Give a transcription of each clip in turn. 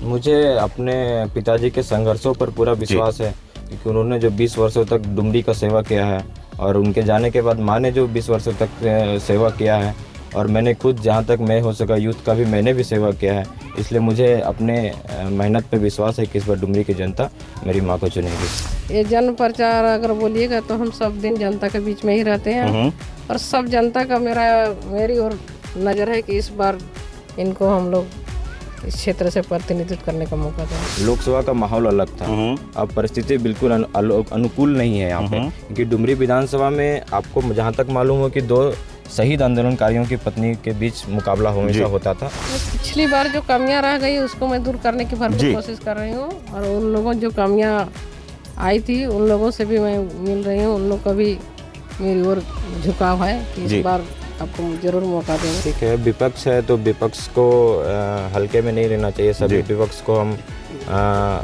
मुझे अपने पिताजी के संघर्षों पर पूरा विश्वास है, क्योंकि उन्होंने जो 20 वर्षों तक डुमरी का सेवा किया है और उनके जाने के बाद माँ ने जो 20 वर्षों तक सेवा किया है, और मैंने खुद जहाँ तक मैं हो सका यूथ का भी मैंने भी सेवा किया है। इसलिए मुझे अपने मेहनत पे विश्वास है कि इस बार डुमरी की जनता मेरी माँ को चुनेगी। ये जन प्रचार अगर बोलिएगा तो हम सब दिन जनता के बीच में ही रहते हैं और सब जनता का मेरी और नज़र है कि इस बार इनको हम लोग इस क्षेत्र से प्रतिनिधित्व करने का मौका दें। लोकसभा का माहौल अलग था, अब परिस्थिति बिल्कुल अनुकूल नहीं है यहाँ पे, क्योंकि डुमरी विधानसभा में आपको जहाँ तक मालूम हो कि 2 शहीद आंदोलनकारियों की पत्नी के बीच मुकाबला हमेशा होता था। पिछली बार जो कमियां रह गई उसको मैं दूर करने की भरपूर कोशिश कर रही हूँ, और उन लोगों जो कमियां आई थी उन लोगों से भी मैं मिल रही हूँ। उन लोग का भी मेरी ओर झुकाव है कि इस बार आपको जरूर मौका देंगे। ठीक है, विपक्ष है तो विपक्ष को हल्के में नहीं लेना चाहिए। सभी विपक्ष को हम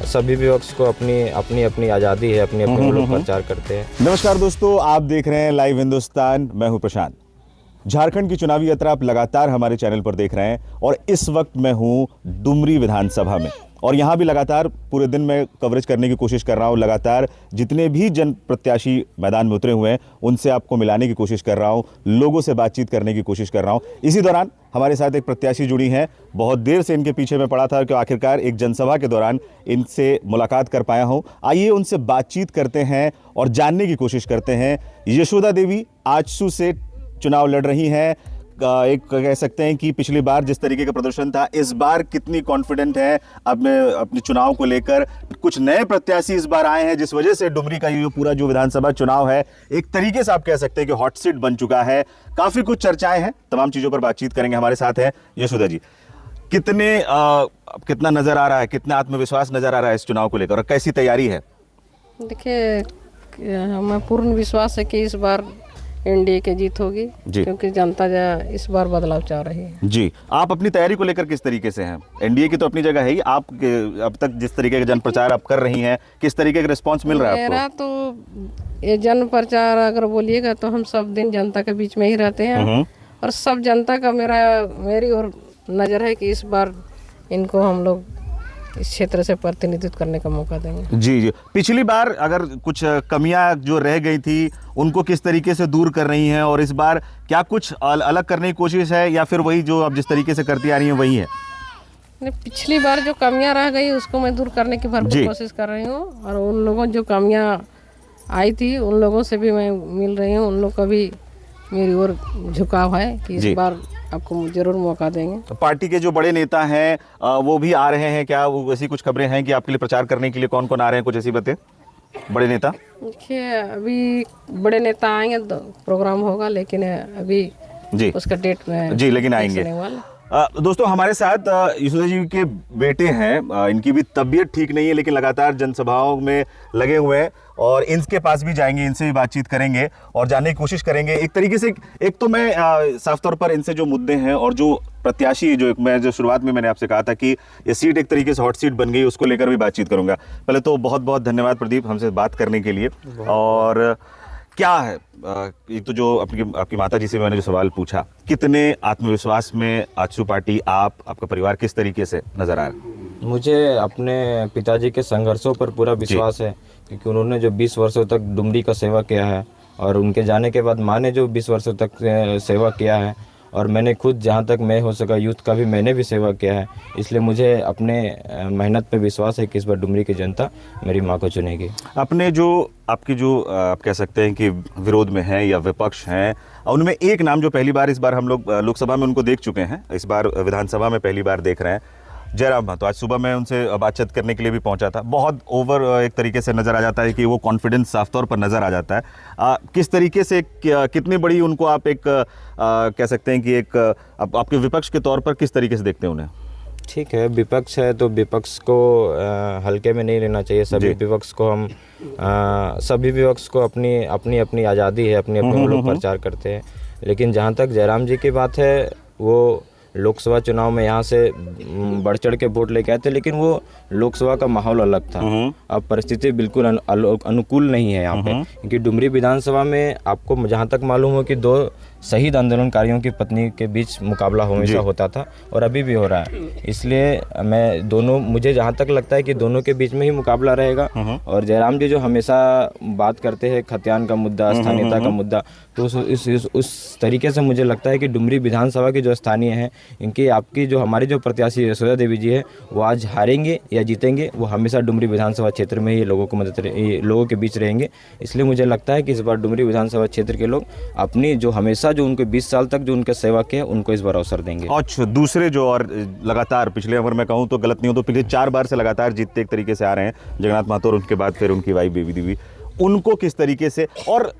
सभी विपक्ष को अपनी आज़ादी है, अपने लोग प्रचार करते हैं। नमस्कार दोस्तों, आप देख रहे हैं लाइव हिंदुस्तान, मैं हूं प्रशांत। झारखंड की चुनावी यात्रा आप लगातार हमारे चैनल पर देख रहे हैं और इस वक्त मैं हूं डुमरी विधानसभा में, और यहां भी लगातार पूरे दिन मैं कवरेज करने की कोशिश कर रहा हूं। लगातार जितने भी जन प्रत्याशी मैदान में उतरे हुए हैं उनसे आपको मिलाने की कोशिश कर रहा हूं, लोगों से बातचीत करने की कोशिश कर रहा हूं। इसी दौरान हमारे साथ एक प्रत्याशी जुड़ी हैं, बहुत देर से इनके पीछे मैं पड़ा था कि आखिरकार एक जनसभा के दौरान इनसे मुलाकात कर पाया हूं। आइए उनसे बातचीत करते हैं और जानने की कोशिश करते हैं। यशोदा देवी आजसू से चुनाव लड़ रही हैं। एक कह सकते हैं कि पिछली बार जिस तरीके का प्रदर्शन था, इस बार कितनी कॉन्फिडेंट है अपने चुनाव को लेकर। कुछ नए प्रत्याशी इस बार आए हैं, जिस वजह से डुमरी का ये पूरा जो विधानसभा चुनाव है एक तरीके से आप कह सकते हैं कि हॉट सीट बन चुका है। काफी कुछ चर्चाएं हैं, तमाम चीजों पर बातचीत करेंगे। हमारे साथ है यशोदा जी। कितना नजर आ रहा है, कितना आत्मविश्वास नजर आ रहा है इस चुनाव को लेकर, और कैसी तैयारी है? देखिए, हमें पूर्ण विश्वास है कि इस बार एनडीए की जीत होगी, क्योंकि जनता इस बार बदलाव चाह रही है। जी, आप अपनी तैयारी को लेकर किस तरीके से हैं? एनडीए की तो अपनी जगह है ही, आप अब तक जिस तरीके का जन प्रचार आप कर रही हैं, किस तरीके का रिस्पांस मिल रहा है आपको? मेरा तो ये जन प्रचार अगर बोलिएगा तो हम सब दिन जनता के बीच में ही रहते हैं और सब जनता का मेरी और नज़र है कि इस बार इनको हम लोग इस क्षेत्र से प्रतिनिधित्व करने का मौका देंगे। जी। पिछली बार अगर कुछ कमियां जो रह गई थी उनको किस तरीके से दूर कर रही हैं, और इस बार क्या कुछ अलग करने की कोशिश है, या फिर वही जो आप जिस तरीके से करती आ रही हैं वही है? पिछली बार जो कमियां रह गई उसको मैं दूर करने की भरपूर कोशिश कर रही हूँ, और उन लोगों जो कमियां आई थी उन लोगों से भी मैं मिल रही हूँ। उन लोग का भी मेरी ओर झुकाव है कि इस बार आपको जरूर मौका देंगे। तो पार्टी के जो बड़े नेता हैं वो भी आ रहे हैं क्या? वो ऐसी कुछ खबरें हैं कि आपके लिए प्रचार करने के लिए कौन कौन आ रहे हैं, कुछ ऐसी बातें? बड़े नेता देखिए, अभी बड़े नेता आएंगे तो प्रोग्राम होगा, लेकिन अभी उसका डेट में लेकिन आएंगे। दोस्तों, हमारे साथ यशोदा जी के बेटे हैं, इनकी भी तबीयत ठीक नहीं है, लेकिन लगातार जनसभाओं में लगे हुए हैं, और इनके पास भी जाएंगे, इनसे भी बातचीत करेंगे और जानने की कोशिश करेंगे। एक तरीके से एक तो मैं साफ तौर पर इनसे जो मुद्दे हैं और जो प्रत्याशी जो शुरुआत में मैंने आपसे कहा था कि ये सीट एक तरीके से हॉट सीट बन गई, उसको लेकर भी बातचीत करूंगा। पहले तो बहुत बहुत धन्यवाद प्रदीप हमसे बात करने के लिए। और क्या है, एक तो जो आपकी माता जी से मैंने जो सवाल पूछा, कितने आत्मविश्वास में आजसू पार्टी, आपका परिवार किस तरीके से नजर आ रहा है? मुझे अपने पिताजी के संघर्षों पर पूरा विश्वास है, क्योंकि उन्होंने जो 20 वर्षों तक डुमरी का सेवा किया है और उनके जाने के बाद माँ ने जो 20 वर्षों तक सेवा किया है, और मैंने खुद जहाँ तक मैं हो सका यूथ का भी मैंने भी सेवा किया है। इसलिए मुझे अपने मेहनत पे विश्वास है कि इस बार डुमरी की जनता मेरी माँ को चुनेगी। अपने जो आपकी जो आप कह सकते हैं कि विरोध में है या विपक्ष हैं, उनमें एक नाम जो पहली बार इस बार हम लोग लोकसभा में उनको देख चुके हैं, इस बार विधानसभा में पहली बार देख रहे हैं, जयराम महतो। आज सुबह मैं उनसे बातचीत करने के लिए भी पहुंचा था। बहुत ओवर एक तरीके से नज़र आ जाता है कि वो कॉन्फिडेंस साफ तौर पर नज़र आ जाता है। किस तरीके से कितनी बड़ी उनको आप एक कह सकते हैं कि एक आपके विपक्ष के तौर पर किस तरीके से देखते हैं उन्हें? ठीक है, विपक्ष है तो विपक्ष को हल्के में नहीं लेना चाहिए। सभी विपक्ष को अपनी आज़ादी है, अपने लोग प्रचार करते हैं। लेकिन जहाँ तक जयराम जी की बात है, वो लोकसभा चुनाव में यहाँ से बढ़ चढ़ के वोट लेके आए थे, लेकिन वो लोकसभा का माहौल अलग था। अब परिस्थिति बिल्कुल अनुकूल नहीं है यहाँ पे, क्योंकि डुमरी विधानसभा में आपको जहाँ तक मालूम हो कि 2 शहीद आंदोलनकारियों की पत्नी के बीच मुकाबला हमेशा होता था और अभी भी हो रहा है। इसलिए मैं दोनों, मुझे जहाँ तक लगता है कि दोनों के बीच में ही मुकाबला रहेगा। और जयराम जी जो हमेशा बात करते हैं खतियान का मुद्दा, स्थानीयता का मुद्दा, तो उस तरीके से मुझे लगता है कि डुमरी विधानसभा की जो स्थानीय हैं, इनकी आपकी जो हमारी जो प्रत्याशी यशोदा देवी जी है, वो आज हारेंगे या जीतेंगे, वो हमेशा डुमरी विधानसभा क्षेत्र में ही लोगों के बीच रहेंगे। इसलिए मुझे लगता है कि इस बार डुमरी विधानसभा क्षेत्र के लोग अपनी जो हमेशा जो उनको 20 साल तक जो उनके सेवा किए उनको इस बार अवसर देंगे। अच्छा, दूसरे जो और लगातार पिछले, अगर मैं कहूँ तो गलत नहीं हो तो पिछले 4 बार से लगातार जीतते एक तरीके से आ रहे हैं जगन्नाथ महतो और उनके बाद फिर उनकी वाइफ बेबी देवी, उनको किस तरीके से, और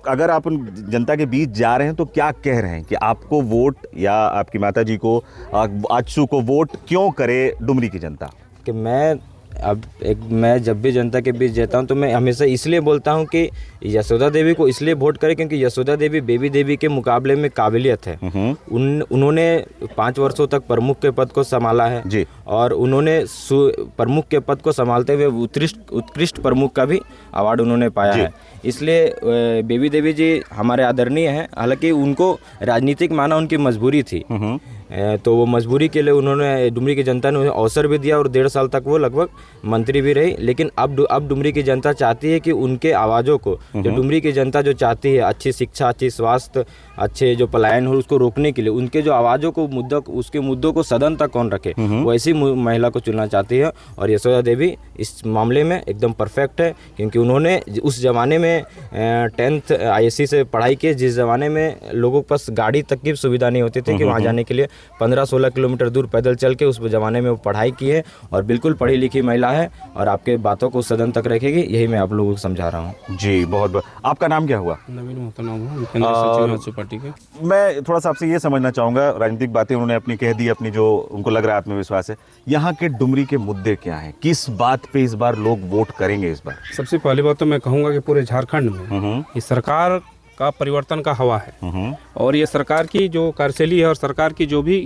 अगर आप उन जनता के बीच जा रहे हैं तो क्या कह रहे हैं कि आपको वोट या आपकी माता जी को आजसू को वोट क्यों करे डुमरी की जनता? कि मैं जब भी जनता के बीच जाता हूं तो मैं हमेशा इसलिए बोलता हूं कि यशोदा देवी को इसलिए वोट करें क्योंकि यशोदा देवी बेबी देवी के मुकाबले में काबिलियत है। उन्होंने 5 वर्षों तक प्रमुख के पद को संभाला है जी, और उन्होंने प्रमुख के पद को संभालते हुए उत्कृष्ट प्रमुख का भी अवार्ड उन्होंने पाया है। इसलिए बेबी देवी जी हमारे आदरणीय हैं। हालांकि उनको राजनीतिक माना उनकी मजबूरी थी, तो वो मजबूरी के लिए उन्होंने डुमरी की जनता ने उन्हें अवसर भी दिया और 1.5 साल तक वो लगभग मंत्री भी रही। लेकिन अब डुमरी की जनता चाहती है कि उनके आवाज़ों को, जो डुमरी की जनता जो चाहती है अच्छी शिक्षा, अच्छी स्वास्थ्य, अच्छे जो पलायन हो उसको रोकने के लिए, उनके जो आवाज़ों को उसके मुद्दों को सदन तक कौन रखे, वैसी महिला को चुनना चाहती है। और यशोदा देवी इस मामले में एकदम परफेक्ट है क्योंकि उन्होंने उस ज़माने में 10th ISC से पढ़ाई की, जिस ज़माने में लोगों के पास गाड़ी तक की सुविधा नहीं होती थी कि वहाँ जाने के लिए 15-16 किलोमीटर दूर पैदल चल के उस ज़माने में वो पढ़ाई की है और बिल्कुल पढ़ी लिखी महिला है और आपके बातों को सदन तक रखेगी। यही मैं आप लोगों को समझा रहा हूँ जी। बहुत बहुत। आपका नाम क्या हुआ? नवीन महतो नाम हुआ, पार्टी के। मैं थोड़ा सा आपसे ये समझना चाहूँगा, राजनीतिक बातें उन्होंने अपनी कह दी, अपनी जो उनको लग रहा है आत्मविश्वास है, यहाँ के डुमरी के मुद्दे क्या हैं, किस बात पे इस बार लोग वोट करेंगे इस बार? सबसे पहली बात तो मैं कहूँगा कि पूरे झारखंड में इस सरकार का परिवर्तन का हवा है और ये सरकार की जो कार्यशैली है और सरकार की जो भी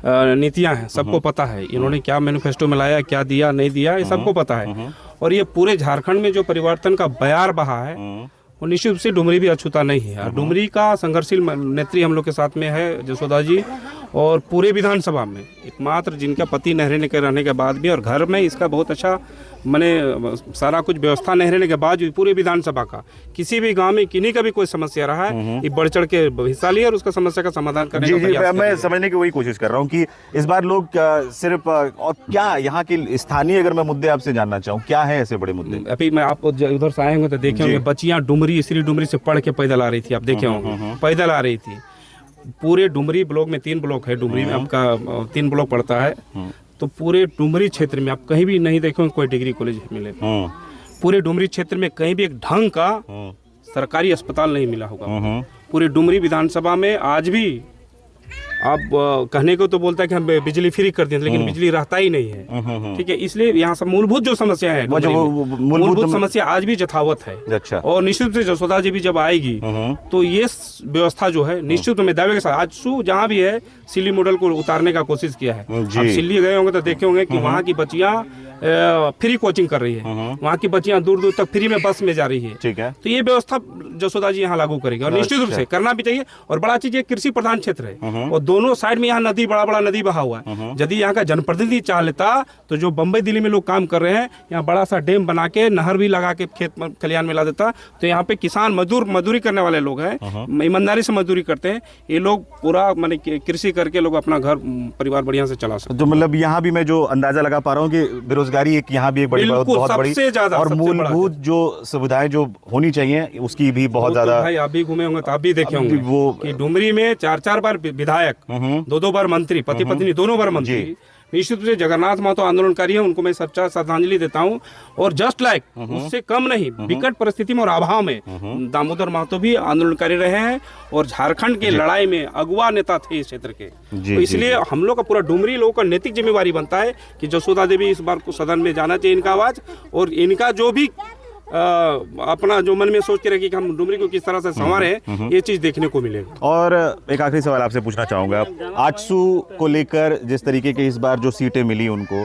नीतियां हैं सबको पता है। इन्होंने क्या मैनिफेस्टो में लाया, क्या दिया नहीं दिया, ये सबको पता है। और ये पूरे झारखंड में जो परिवर्तन का बयार बहा है वो निश्चित रूप से डुमरी भी अछूता नहीं है। डुमरी का संघर्षशील नेत्री हम लोग के साथ में है यशोदा जी, और पूरे विधानसभा में एकमात्र जिनका पति नहरेने के रहने के बाद भी और घर में इसका बहुत अच्छा मैंने सारा कुछ व्यवस्था नहीं रहने के बाद पूरे विधानसभा का किसी भी गांव में किन्हीं का भी कोई समस्या रहा है, ये बढ़ चढ़ के हिस्सा लिया और उसका समस्या का समाधान करने का प्रयास किया। मैं समझने की वही कोशिश कर रहा हूँ कि इस बार लोग सिर्फ और क्या यहाँ के स्थानीय, अगर मैं मुद्दे आपसे जानना चाहूँ, क्या है ऐसे बड़े मुद्दे? अभी मैं आप उधर से आए होंगे तो देखे होंगे बच्चियां डुमरी, श्री डुमरी से पढ़ के पैदल आ रही थी, आप देखे होंगे पैदल आ रही थी। पूरे डुमरी ब्लॉक में 3 ब्लॉक है, डुमरी में आपका 3 ब्लॉक पड़ता है, तो पूरे डुमरी क्षेत्र में आप कहीं भी नहीं देखेंगे कोई डिग्री कॉलेज मिले। पूरे डुमरी क्षेत्र में कहीं भी एक ढंग का सरकारी अस्पताल नहीं मिला होगा। पूरे डुमरी विधानसभा में आज भी आप कहने को तो बोलता है कि हम बिजली फ्री कर दें, लेकिन बिजली रहता ही नहीं है। ठीक है, इसलिए यहाँ सब मूलभूत जो समस्या है, मूलभूत समस्या आज भी यथावत है। अच्छा। और निश्चित रूप से यशोदा जी भी जब आएगी तो ये व्यवस्था जो है निश्चित में दावे के साथ आजसू जहाँ भी है सिल्ली मॉडल को उतारने का कोशिश किया है। आप सिल्ली गए होंगे तो देखे होंगे कि वहाँ की बच्चियां फ्री कोचिंग कर रही है, वहाँ की बच्चियां दूर दूर तक फ्री में बस में जा रही है। ठीक है, तो ये व्यवस्था यशोदा जी यहाँ लागू करेगी और निश्चित रूप से करना भी चाहिए। और बड़ा चीज ये कृषि प्रधान क्षेत्र है और दोनों साइड में यहाँ नदी, बड़ा बड़ा नदी बहा हुआ है। यदि यहाँ का जनप्रतिनिधि चाह लेता तो जो बम्बई दिल्ली में लोग काम कर रहे हैं, यहाँ बड़ा सा डैम बना के नहर भी लगा के खेत खलियान में ला देता, तो यहाँ पे किसान मजदूरी करने वाले लोग हैं, ईमानदारी से मजदूरी करते हैं, ये लोग पूरा माने कृषि करके लोग अपना घर परिवार बढ़िया से चला सकते। तो मतलब यहाँ भी मैं जो अंदाजा लगा पा रहा हूँ कि बेरोजगारी एक यहाँ भी एक बड़ी बहुत बड़ी और मूलभूत जो सुविधाएं जो होनी चाहिए उसकी भी बहुत ज्यादा। भाई आप भी घूमे होंगे तो आप भी देखे होंगे वो कि डुमरी में 4-4 बार विधायक, 2-2 बार मंत्री, पति पत्नी दोनों बार मंत्री। निश्चित रूप से जगन्नाथ महतो आंदोलनकारी है, उनको मैं सच्चा श्रद्धांजलि देता हूँ। और जस्ट लाइक उससे कम नहीं, विकट परिस्थिति में और अभाव में दामोदर महतो भी आंदोलनकारी रहे हैं और झारखंड के लड़ाई में अगुवा नेता थे इस क्षेत्र के। तो इसलिए हम लोग का पूरा डुमरी लोगों का नैतिक जिम्मेवारी बनता है कि यशोदा देवी इस बार को सदन में जाना चाहिए, इनका आवाज और इनका जो भी अपना जो मन में सोच के रखी कि हम डुमरी को किस तरह से संवारे, ये चीज देखने को मिलेगी। और एक आखिरी सवाल आपसे पूछना चाहूंगा, आजसू को लेकर जिस तरीके के इस बार जो सीटें मिली उनको,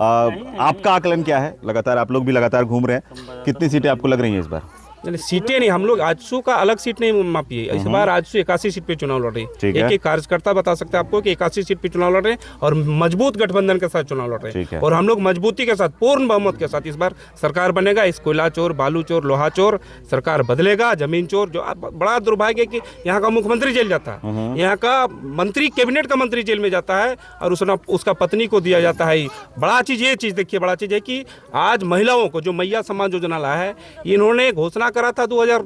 आपका आकलन क्या है? लगातार आप लोग भी लगातार घूम रहे हैं, कितनी सीटें आपको लग रही हैं इस बार? नहीं, सीटें नहीं, हम लोग आजसू का अलग सीट नहीं मापी है। इस बार आजसू 81 सीट पे चुनाव लड़ रही ठीक है। है। एक कार्यकर्ता बता सकते हैं आपको कि 81 सीट पे चुनाव लड़ रहे हैं और मजबूत गठबंधन के साथ चुनाव लड़ रहे ठीक है। हैं। और हम लोग मजबूती के साथ, पूर्ण बहुमत के साथ इस बार सरकार बनेगा। इस कोयला चोर, बालू चोर, लोहा चोर सरकार बदलेगा। जमीन चोर, जो बड़ा दुर्भाग्य है कि यहाँ का मुख्यमंत्री जेल जाता है, यहाँ का मंत्री, कैबिनेट का मंत्री जेल में जाता है और उसका पत्नी को दिया जाता है। बड़ा चीज, ये चीज देखिए, बड़ा चीज है कि आज महिलाओं को जो मैया सम्मान योजना लाया है, इन्होंने घोषणा करा था 2000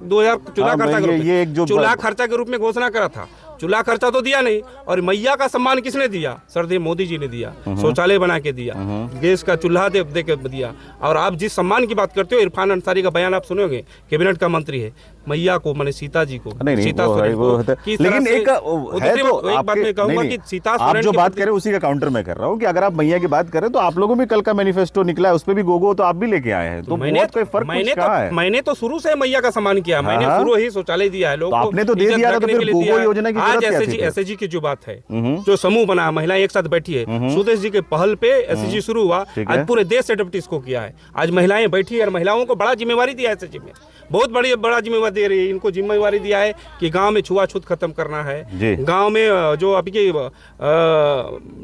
चूल्हा खर्चा के रूप में, चूल्हा खर्चा के रूप में घोषणा करा था। चूल्हा खर्चा तो दिया नहीं, और मैया का सम्मान किसने दिया? सरदेव मोदी जी ने दिया, शौचालय बना के दिया, गैस का चूल्हा दे के दिया। और आप जिस सम्मान की बात करते हो, इरफान अंसारी का बयान आप सुनोगे, कैबिनेट का मंत्री है, मैया को, माने सीता जी को, सीता सोरेन को, लेकिन एक बात मैं कहूंगा कि सीता आप सोरेन जो बात कर रहे हैं उसी का काउंटर मैं कर रहा हूँ कि अगर आप मैया की बात करें तो आप लोगों में कल का मैनिफेस्टो निकला है, उस पर भी गोगो तो आप भी लेके आए हैं, तो बहुत कोई फर्क कुछ कहाँ है? मैंने तो शुरू से मैया का सम्मान किया, मैंने शुरू ही शौचालय दिया है लोगों को, आपने तो दे दिया था, तो फिर गोगो योजना की जरूरत क्या थी? एसएचजी की जो बात है, जो समूह बना, महिलाएं एक साथ बैठी है, सुदेश जी के पहल पे एसएचजी शुरू हुआ। आज पूरे देश से एडवर्टाइज को किया है। आज महिलाएं बैठी है और महिलाओं को बड़ा जिम्मेवारी दिया है एसएचजी में, बहुत बड़ा जिम्मेवारी दे रही है। इनको जिम्मेवारी दिया है कि गांव में छुआछूत खत्म करना है, गांव में जो अभी की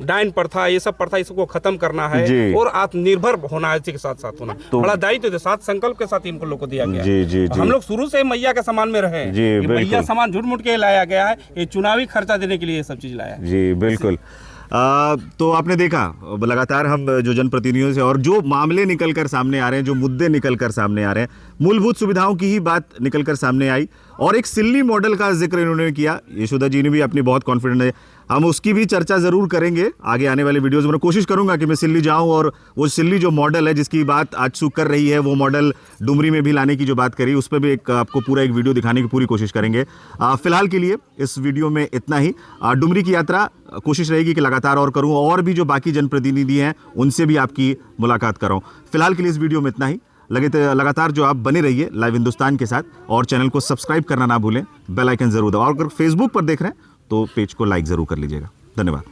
डायन प्रथा, ये सब प्रथा, इसको खत्म करना है और आत्मनिर्भर होना है, इसी के साथ साथ होना। बड़ा दायित्व तो साथ संकल्प के साथ इनको लोग को दिया गया। हम लोग शुरू से मैया के सम्मान में रहे, मैया सम्मान झूठ मूठ के लाया गया है, ये चुनावी खर्चा देने के लिए ये सब चीज लाया। जी बिल्कुल। तो आपने देखा लगातार हम जो जनप्रतिनिधियों से और जो मामले निकल कर सामने आ रहे हैं, जो मुद्दे निकल कर सामने आ रहे हैं, मूलभूत सुविधाओं की ही बात निकल कर सामने आई और एक सिल्ली मॉडल का जिक्र इन्होंने किया। यशोदा जी ने भी अपनी बहुत कॉन्फिडेंट है, हम उसकी भी चर्चा ज़रूर करेंगे आगे आने वाले वीडियोज़ में। कोशिश करूंगा कि मैं सिल्ली जाऊं और वो सिल्ली जो मॉडल है जिसकी बात आजसू कर रही है, वो मॉडल डुमरी में भी लाने की जो बात करी, उस पर भी आपको पूरा एक वीडियो दिखाने की पूरी कोशिश करेंगे। फिलहाल के लिए इस वीडियो में इतना ही। डुमरी की यात्रा कोशिश रहेगी कि लगातार और करूं और भी जो बाकी जनप्रतिनिधि हैं उनसे भी आपकी मुलाकात कराऊं। फिलहाल के लिए इस वीडियो में इतना ही। लगातार जो आप बने रहिए लाइव हिंदुस्तान के साथ और चैनल को सब्सक्राइब करना ना भूलें, बेल आइकन जरूर दबाएं और अगर फेसबुक पर देख रहे हैं तो पेज को लाइक जरूर कर लीजिएगा। धन्यवाद।